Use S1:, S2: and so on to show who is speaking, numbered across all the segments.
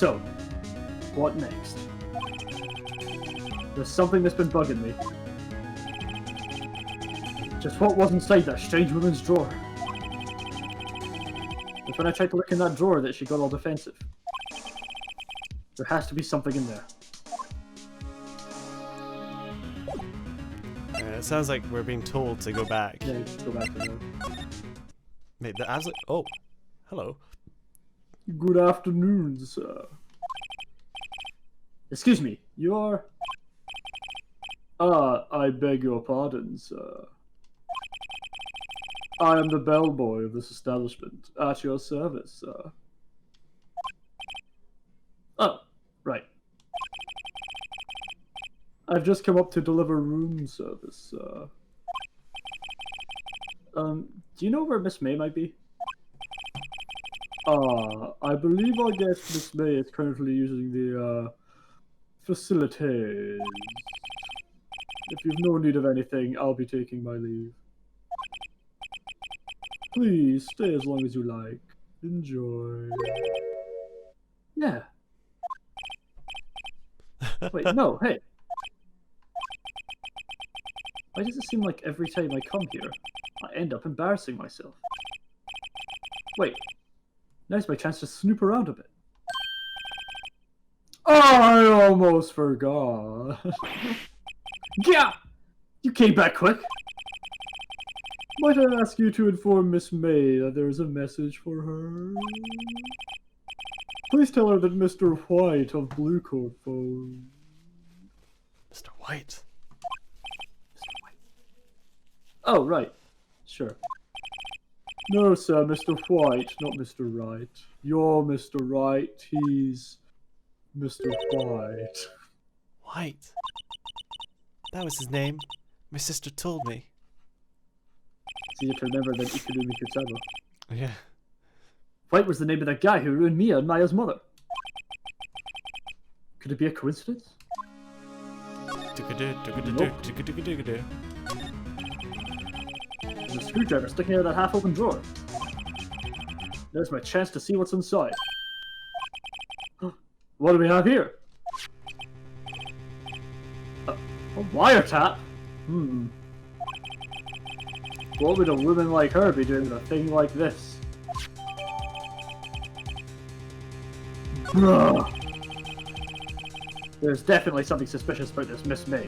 S1: So, what next? There's something that's been bugging me. Just what was inside that strange woman's drawer? It's when I tried to look in that drawer that she got all defensive. There has to be something in there.
S2: It sounds like we're being told to go back.
S1: Yeah, go back to there.
S2: Mate, the abs. Oh, hello.
S1: Good afternoon, sir. Excuse me, you are... I beg your pardon, sir. I am the bellboy of this establishment, at your service, sir. Oh, right. I've just come up to deliver room service, sir. Do you know where Miss May might be? I believe our guest Miss May is currently using the, facilities. If you've no need of anything, I'll be taking my leave. Please, stay as long as you like. Enjoy. Yeah. Wait, no, hey. Why does it seem like every time I come here, I end up embarrassing myself? Wait. Now's my chance to snoop around a bit. I almost forgot. Yeah! You came back quick. Might I ask you to inform Miss May that there is a message for her? Please tell her that Mr. White of Blue Coat phone.
S2: Mr. White.
S1: Mr. White. Oh, right. Sure. No, sir, Mr. White, not Mr. Wright. You're Mr. Wright, he's Mr. White.
S2: White. That was his name. My sister told me.
S1: It's easier to remember than Ikudumi Kutsaba.
S2: Yeah.
S1: White was the name of that guy who ruined Mia and Maya's mother. Could it be a coincidence? There's a screwdriver sticking out of that half-open drawer. There's my chance to see what's inside. What do we have here? A wiretap? What would a woman like her be doing with a thing like this? Ugh. There's definitely something suspicious about this Miss May.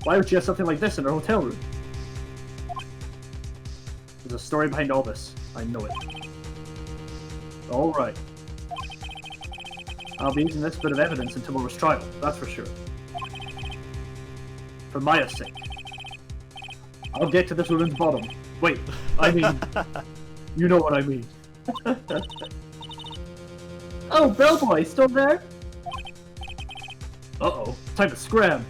S1: Why would she have something like this in her hotel room? There's a story behind all this. I know it. Alright. I'll be using this bit of evidence in tomorrow's trial, that's for sure. For Maya's sake. I'll get to this woman's bottom. Wait, I mean... you know what I mean. Oh, Bellboy, still there? Uh-oh, time to scram.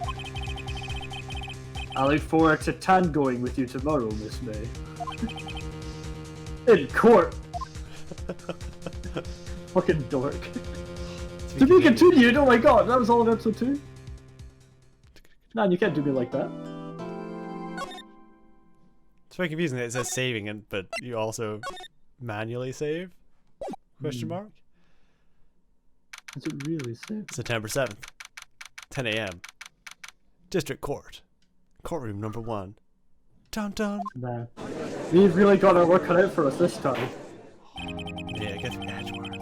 S1: I look forward to tangoing with you tomorrow, Miss May. In court! Fucking dork. To be continued, oh my god, that was all of episode 2? Man, you can't do me like that.
S2: It's very confusing that it says saving, but you also manually save? Question mark?
S1: Is it really saved?
S2: September 7th, 10 AM. District Court. Courtroom number 1. Dun dun.
S1: Nah. We've really got our work cut out for us this time.
S2: Yeah, I guess Edgeworth.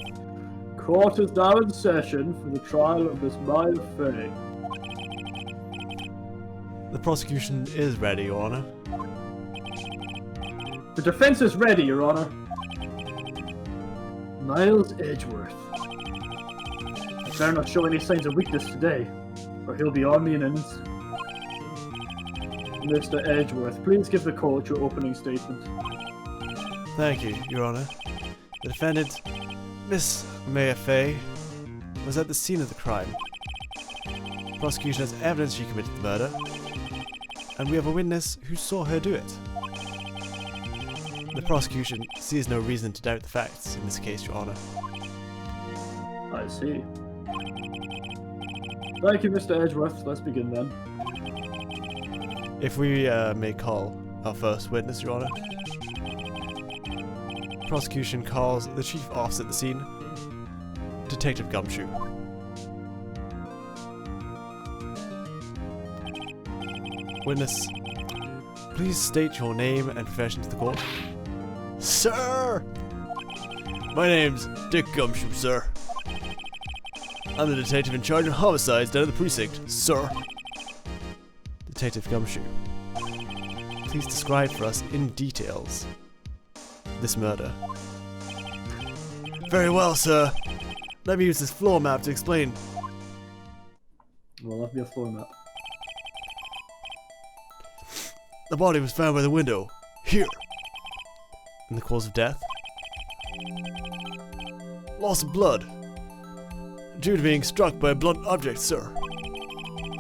S1: Court is now in session for the trial of Miss Maya Fay.
S2: The prosecution is ready, Your Honor.
S1: The defense is ready, Your Honor. Miles Edgeworth. I better not show any signs of weakness today, or he'll be on me in an instant. Mr. Edgeworth, please give the court your opening statement.
S2: Thank you, Your Honor. The defendant, Miss Maya Fay, was at the scene of the crime. The prosecution has evidence she committed the murder, and we have a witness who saw her do it. The prosecution sees no reason to doubt the facts in this case, Your Honor.
S1: I see. Thank you, Mr. Edgeworth. Let's begin then.
S2: If we may call our first witness, Your Honor. Prosecution calls the chief officer at the scene, Detective Gumshoe. Witness, please state your name and profession to the court. Sir! My name's Dick Gumshoe, sir. I'm the detective in charge of homicides down at the precinct, sir. Detective Gumshoe, please describe for us in details this murder. Very well, sir. Let me use this floor map to explain.
S1: Well, that'll be a floor map.
S2: The body was found by the window, here. And the cause of death? Loss of blood. Due to being struck by a blunt object, sir.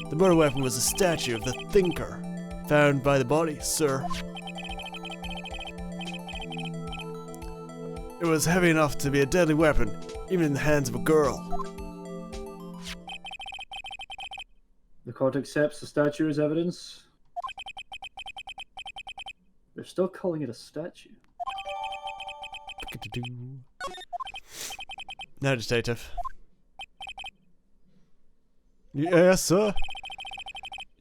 S2: The murder weapon was a statue of the thinker, found by the body, sir. It was heavy enough to be a deadly weapon, even in the hands of a girl.
S1: The court accepts the statue as evidence. They're still calling it a statue.
S2: Now, detective. Yes, sir.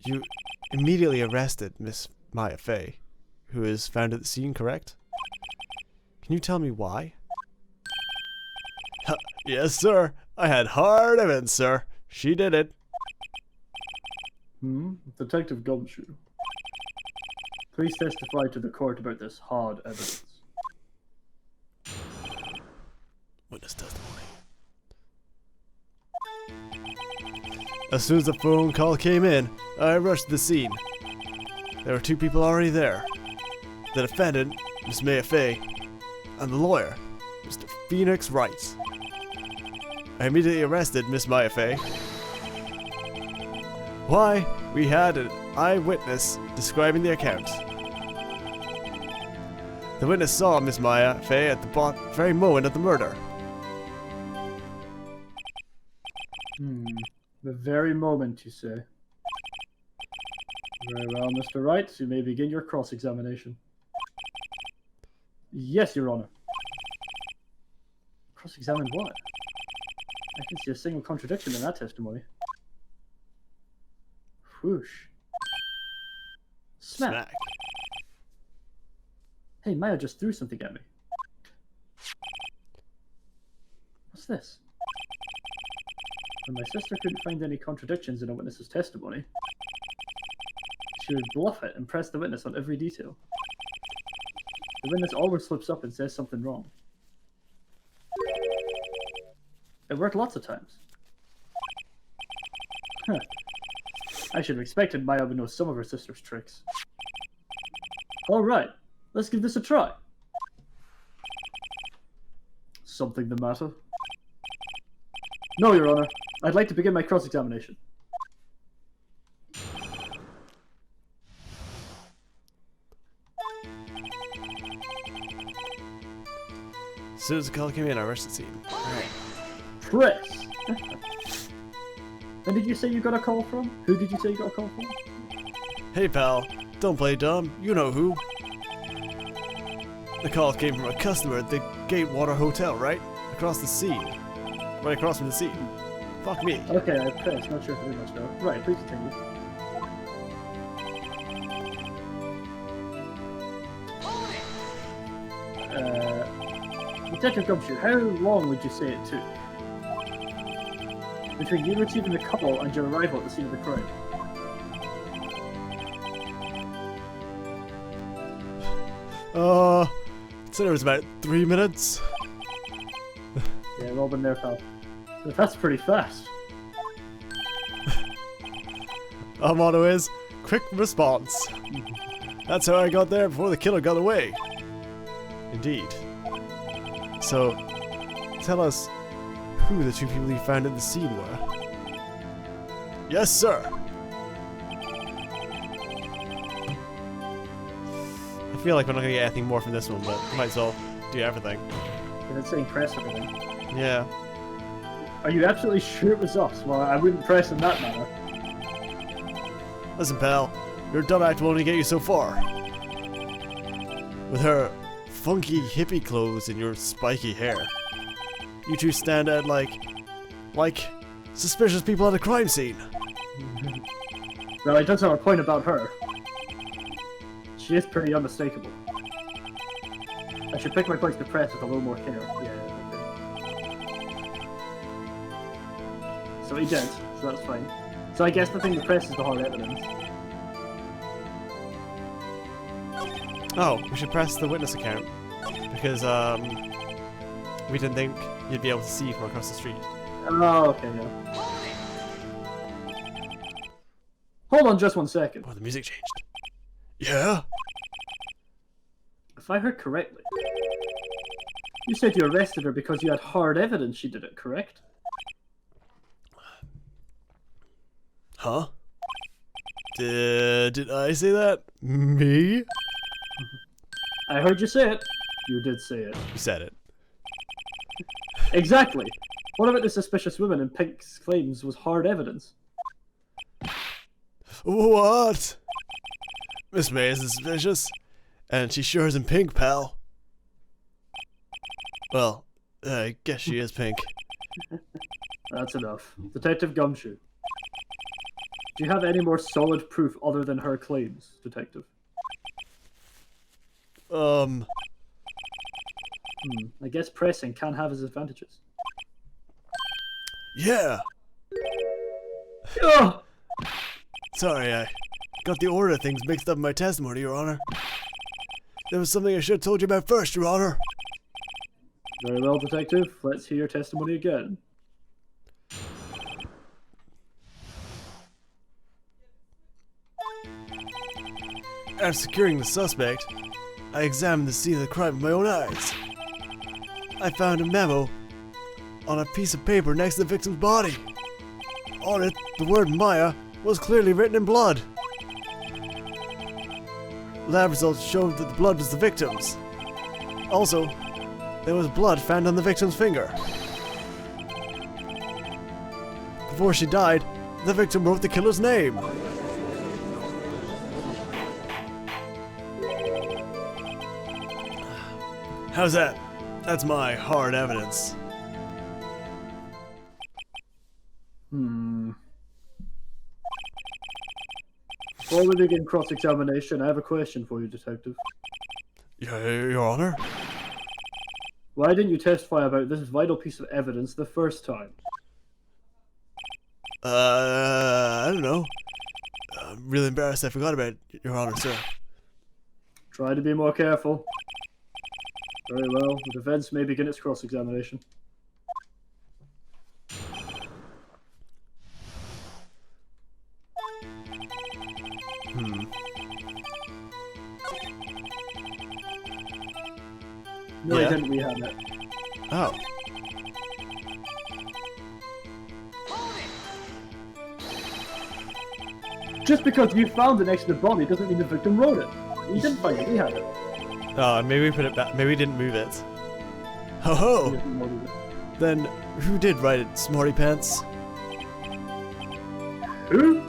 S2: You immediately arrested Miss Maya Fey, who is found at the scene, correct? Can you tell me why? Yes, sir. I had hard evidence, sir. She did it.
S1: Detective Gumshoe, please testify to the court about this hard evidence.
S2: Witness testimony. As soon as the phone call came in, I rushed to the scene. There were 2 people already there. The defendant, Miss Maya Fey, and the lawyer, Mr. Phoenix Wright. I immediately arrested Miss Maya Fey. Why? We had an eyewitness describing the account. The witness saw Miss Maya Fey at the very moment of the murder.
S1: The very moment, you say. Very well, Mr. Wright, you may begin your cross-examination. Yes, Your Honor. Cross-examine what? I can see a single contradiction in that testimony. Whoosh. Smack. Hey, Maya just threw something at me. What's this? When my sister couldn't find any contradictions in a witness's testimony, she would bluff it and press the witness on every detail. The witness always slips up and says something wrong. It worked lots of times. Huh. I should have expected Maya would know some of her sister's tricks. Alright, let's give this a try. Something the matter? No, Your Honor. I'd like to begin my cross-examination.
S2: As soon as the call came in, I rushed the scene.
S1: Press! When did you say you got a call from? Who did you say you got a call from?
S2: Hey pal, don't play dumb, you know who. The call came from a customer at the Gatewater Hotel, right? Across the sea. Right across from the sea. Fuck me.
S1: Okay, I pressed. Not sure if I did much though. Right, please continue. Detective Gumshoe, how long would you say it took between you receiving the call and your arrival at the scene of the crime?
S2: I'd say it was about 3 minutes.
S1: Yeah, well been there, pal. That's pretty fast.
S2: Our motto is, quick response. That's how I got there before the killer got away. Indeed. So, tell us who the 2 people you found at the scene were. Yes, sir. I feel like we're not gonna get anything more from this one, but might as well do everything.
S1: If it's saying press everything.
S2: Yeah.
S1: Are you absolutely sure it was us? Well, I wouldn't press in that manner.
S2: Listen, pal, your dumb act will only get you so far. With her funky hippie clothes and your spiky hair. You two stand out like suspicious people at a crime scene.
S1: Well, it does have a point about her. She is pretty unmistakable. I should pick my place to press with a little more care. Yeah, okay. So he did, so that's fine. So I guess the thing to press is the hard evidence.
S2: Oh, we should press the witness account. Because, we didn't think you'd be able to see from across the street.
S1: Oh, okay, yeah. Hold on just 1 second.
S2: Oh, the music changed. Yeah?
S1: If I heard correctly, you said you arrested her because you had hard evidence she did it, correct?
S2: Huh? Did I say that? Me?
S1: I heard you say it. You did say it.
S2: You said it.
S1: Exactly. What about the suspicious woman in Pink's claims was hard evidence?
S2: What? Miss May is suspicious, and she sure isn't pink, pal. Well, I guess she is pink.
S1: That's enough. Detective Gumshoe. Do you have any more solid proof other than her claims, Detective? I guess pressing can have its advantages.
S2: Yeah!
S1: Ugh!
S2: Sorry, I got the order of things mixed up in my testimony, Your Honor. There was something I should have told you about first, Your Honor.
S1: Very well, Detective. Let's hear your testimony again.
S2: After securing the suspect, I examined the scene of the crime with my own eyes. I found a memo on a piece of paper next to the victim's body. On it, the word Maya was clearly written in blood. Lab results showed that the blood was the victim's. Also, there was blood found on the victim's finger. Before she died, the victim wrote the killer's name. How's that? That's my hard evidence.
S1: Before we begin cross-examination, I have a question for you, Detective.
S2: Your Honor?
S1: Why didn't you testify about this vital piece of evidence the first time?
S2: I don't know. I'm really embarrassed I forgot about it, Your Honor, sir.
S1: Try to be more careful. Very well, the defense may begin its cross-examination. No,
S2: Yeah.
S1: didn't we have it?
S2: Oh.
S1: Just because you found it next to the body doesn't mean the victim wrote it. You didn't find it, we had it.
S2: Oh, maybe we put it back. Maybe we didn't move it. Ho ho! Then who did write it, Smarty Pants?
S1: Who?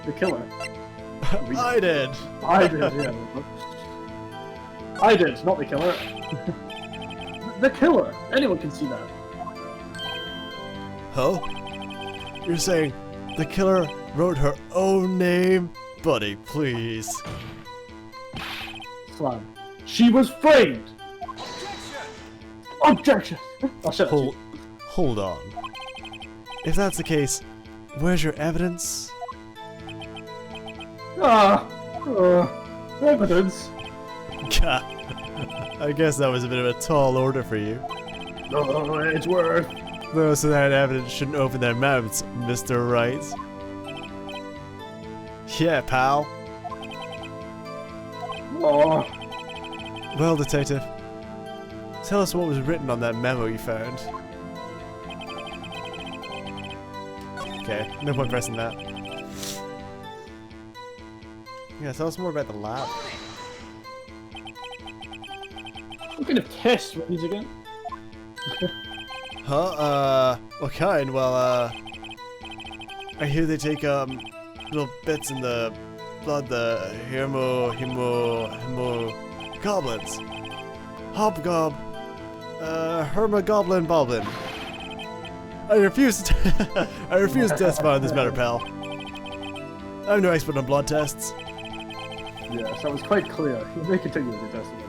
S1: The killer.
S2: I did!
S1: I did, yeah. I did, not the killer. The killer! Anyone can see that.
S2: Huh? You're saying the killer wrote her own name? Buddy, please.
S1: Slam. She was framed! Objection! I'll shut up.
S2: Hold on. If that's the case, where's your evidence?
S1: Evidence.
S2: God, I guess that was a bit of a tall order for you.
S1: No, it's worth.
S2: Those without evidence shouldn't open their mouths, Mr. Wright. Yeah, pal.
S1: Oh.
S2: Well, Detective, tell us what was written on that memo you found. Okay, no point pressing that. Yeah, tell us more about the lab.
S1: What kind of test were these again?
S2: Huh? What kind? Well, I hear they take, little bits in the blood, the Goblins. Hobgob. Hermagoblin Boblin. I refuse to I refuse to testify on this matter, pal. I'm no expert on blood tests.
S1: Yes, that was quite clear. You may continue with your testimony.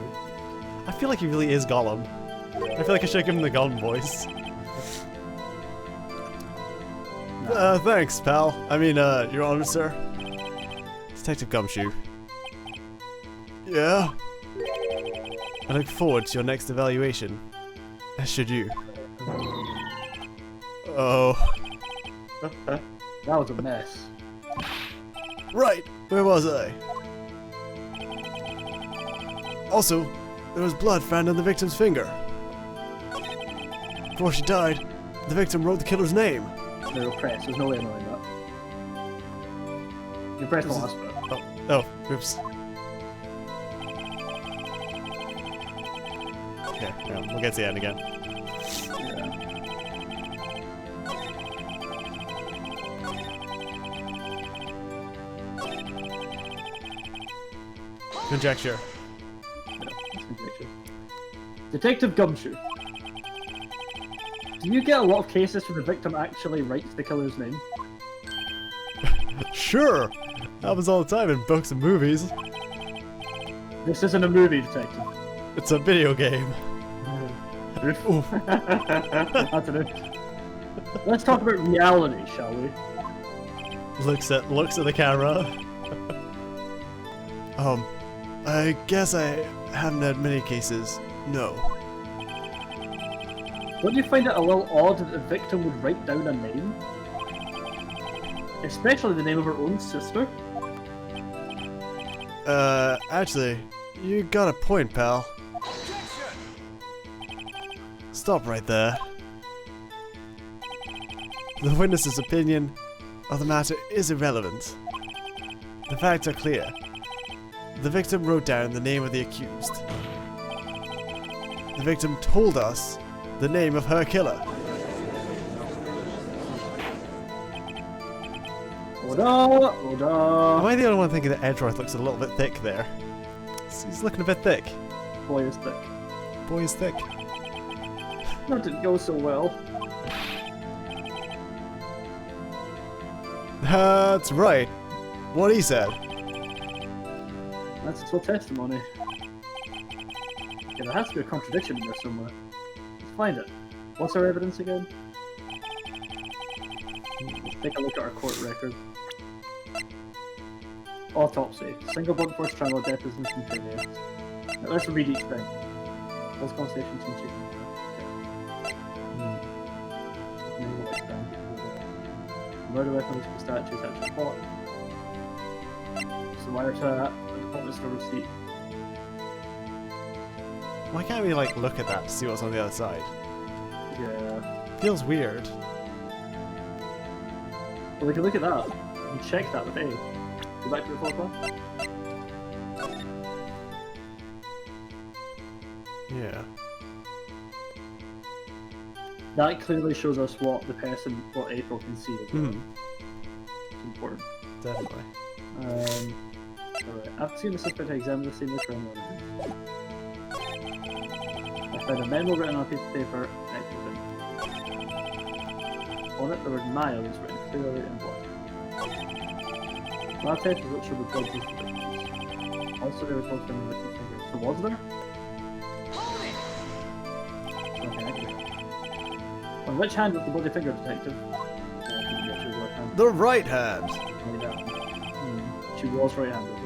S2: I feel like he really is Gollum. I feel like I should give him the Gollum voice. Thanks, pal. I mean, Your Honor, sir. Detective Gumshoe. Yeah? I look forward to your next evaluation. As should you. Oh.
S1: That was a mess.
S2: Right, where was I? Also, there was blood found on the victim's finger. Before she died, the victim wrote the killer's name.
S1: No, press. There's no way of knowing that. You press the last bit.
S2: Oh, oops. Okay, yeah, we'll get to the end again.
S1: Yeah.
S2: Conjecture.
S1: Detective Gumshoe. Do you get a lot of cases where the victim actually writes the killer's name?
S2: Sure! Happens all the time in books and movies.
S1: This isn't a movie, Detective.
S2: It's a video game. Oof.
S1: That's enough. Let's talk about reality, shall we?
S2: Looks at the camera. I guess I haven't had many cases. No.
S1: Don't you find it a little odd that the victim would write down a name? Especially the name of her own sister?
S2: Actually, you got a point, pal. Stop right there. The witness's opinion of the matter is irrelevant. The facts are clear. The victim wrote down the name of the accused. The victim told us the name of her killer. Am I the only one thinking that Edgeworth looks a little bit thick there? He's looking a bit thick.
S1: Boy is thick.
S2: Boy is thick.
S1: That didn't go so well.
S2: That's right. What he said.
S1: That's his whole testimony. Okay, there has to be a contradiction in there somewhere. Let's find it. What's our evidence again? Let's take a look at our court record. Autopsy. Single blunt force trauma, death is instantaneous. Now, let's read each thing. Those conversations and chicken. Murder weapon is for statues actually fought. So wire to that, and department store receipt.
S2: Why can't we like look at that to see what's on the other side?
S1: Yeah.
S2: Feels weird.
S1: Well, we can look at that and check that with A. Go back to the photo.
S2: Yeah.
S1: That clearly shows us what the person, what April can see as well. It's important.
S2: Definitely.
S1: Alright. After seeing the suspect, I examined the scene of the crime. I found a memo written on a piece of paper next to it. On it, the word Maya was written clearly in blood. Lab test results showed the blood was the victim's. Also, there was blood from the victim's fingers. So was there? Okay. On which hand was the bloody finger, Detective?
S2: The right hand!
S1: She was right-handed.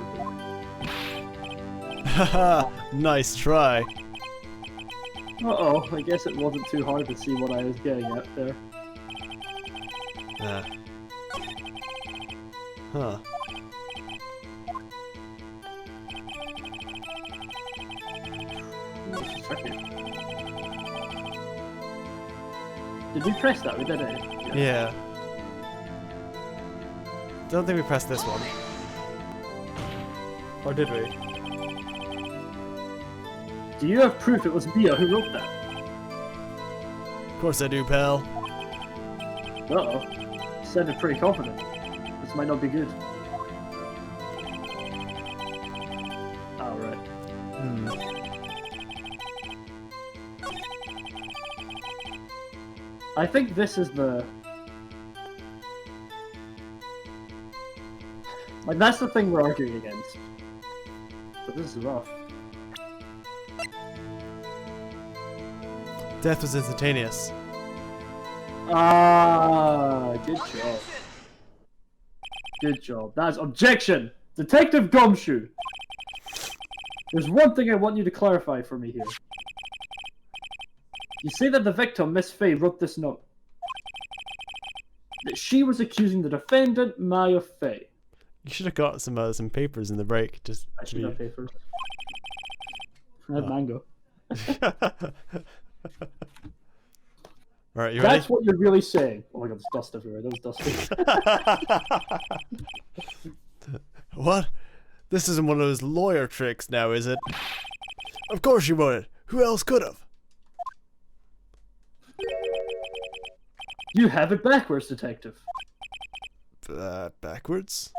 S2: Haha, nice try.
S1: Uh-oh, I guess it wasn't too hard to see what I was getting at there.
S2: Huh.
S1: This is tricky. Did we press that? We did it.
S2: Yeah. Don't think we pressed this one. Or did we?
S1: Do you have proof it was Mia who wrote that?
S2: Of course I do, pal.
S1: Uh-oh. You sounded pretty confident. This might not be good. Oh, right. I think this is the... Like, that's the thing we're arguing against. But this is rough.
S2: Death was instantaneous.
S1: Ah, good job. Good job. That's objection! Detective Gumshoe! There's one thing I want you to clarify for me here. You say that the victim, Miss Faye, wrote this note. That she was accusing the defendant, Maya Faye.
S2: You should have got some papers in the break. Just
S1: I should have papers. I had mango.
S2: Alright, you ready?
S1: That's what you're really saying. Oh my god, there's dust everywhere. That was dusty.
S2: What? This isn't one of those lawyer tricks now, is it? Of course you wrote it. Who else could have?
S1: You have it backwards, detective.
S2: Backwards?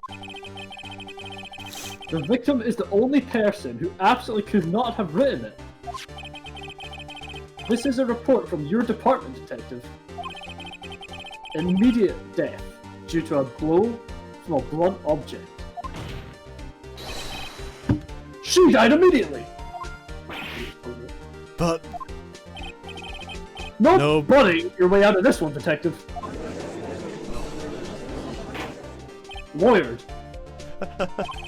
S1: The victim is the only person who absolutely could not have written it. This is a report from your department, detective. Immediate death due to a blow from a blunt object. She died immediately!
S2: But...
S1: No, buddy, your way out of this one, detective. Lawyered.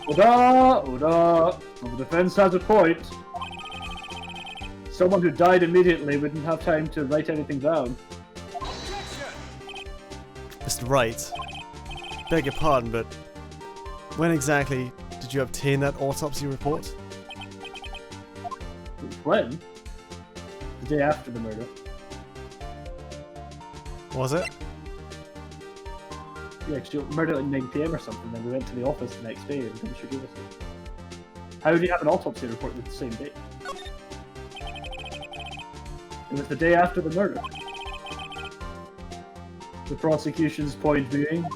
S1: Oda, Oda. Well, the defense has a point. Someone who died immediately wouldn't have time to write anything down.
S2: Mr. Wright, beg your pardon, but when exactly did you obtain that autopsy report?
S1: When? The day after the murder.
S2: Was it?
S1: Yeah, because you murdered at like 9 PM or something, then we went to the office the next day and they should give us it. How do you have an autopsy report with the same date? It was the day after the murder. The prosecution's point being...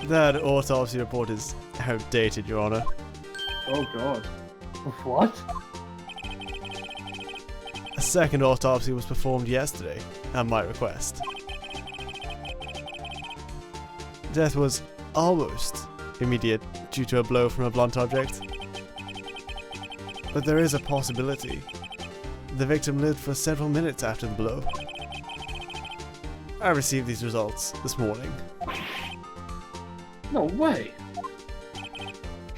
S2: That autopsy report is outdated, Your Honor.
S1: Oh god. What?
S2: A second autopsy was performed yesterday, at my request. Death was almost immediate due to a blow from a blunt object. But there is a possibility. The victim lived for several minutes after the blow. I received these results this morning.
S1: No way!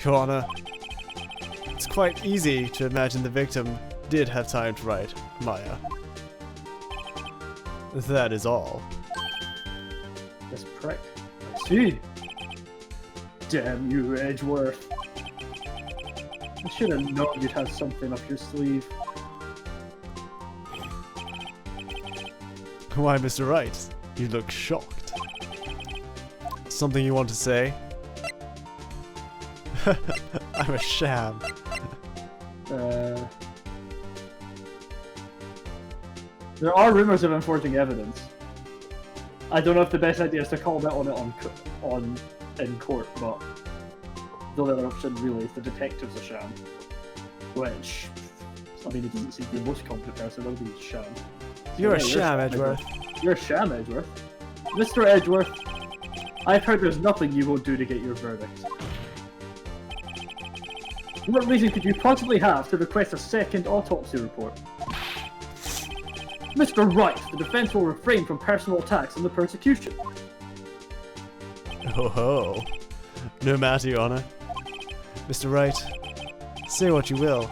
S2: Your Honor, it's quite easy to imagine the victim did have time to write Maya. That is all.
S1: This prick. I see. Damn you, Edgeworth. I should have known you'd have something up your sleeve.
S2: Why, Mr. Wright? You look shocked. Something you want to say? I'm a sham.
S1: There are rumors of him forging evidence. I don't know if the best idea is to call that on it in court, but the other option really is the detective's a sham. Which, I mean, he doesn't seem to be the most competent person, that would be a sham.
S2: You're a sham, Edgeworth.
S1: You're a sham, Edgeworth. Mr. Edgeworth, I've heard there's nothing you won't do to get your verdict. What reason could you possibly have to request a second autopsy report? Mr. Wright, the defense will refrain from personal attacks on the prosecution.
S2: Oh ho. No matter, Your Honor. Mr. Wright, say what you will.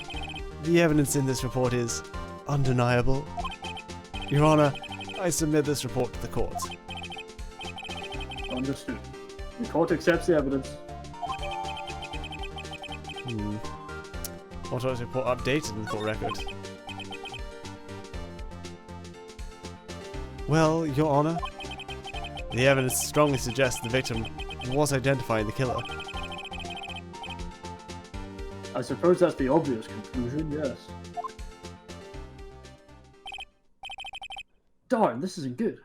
S2: The evidence in this report is undeniable. Your Honor, I submit this report to the court.
S1: Understood. The court accepts the evidence.
S2: Autopsy report updated in the court record. Well, Your Honor, the evidence strongly suggests the victim was identifying the killer.
S1: I suppose that's the obvious conclusion, yes. Darn, this isn't good.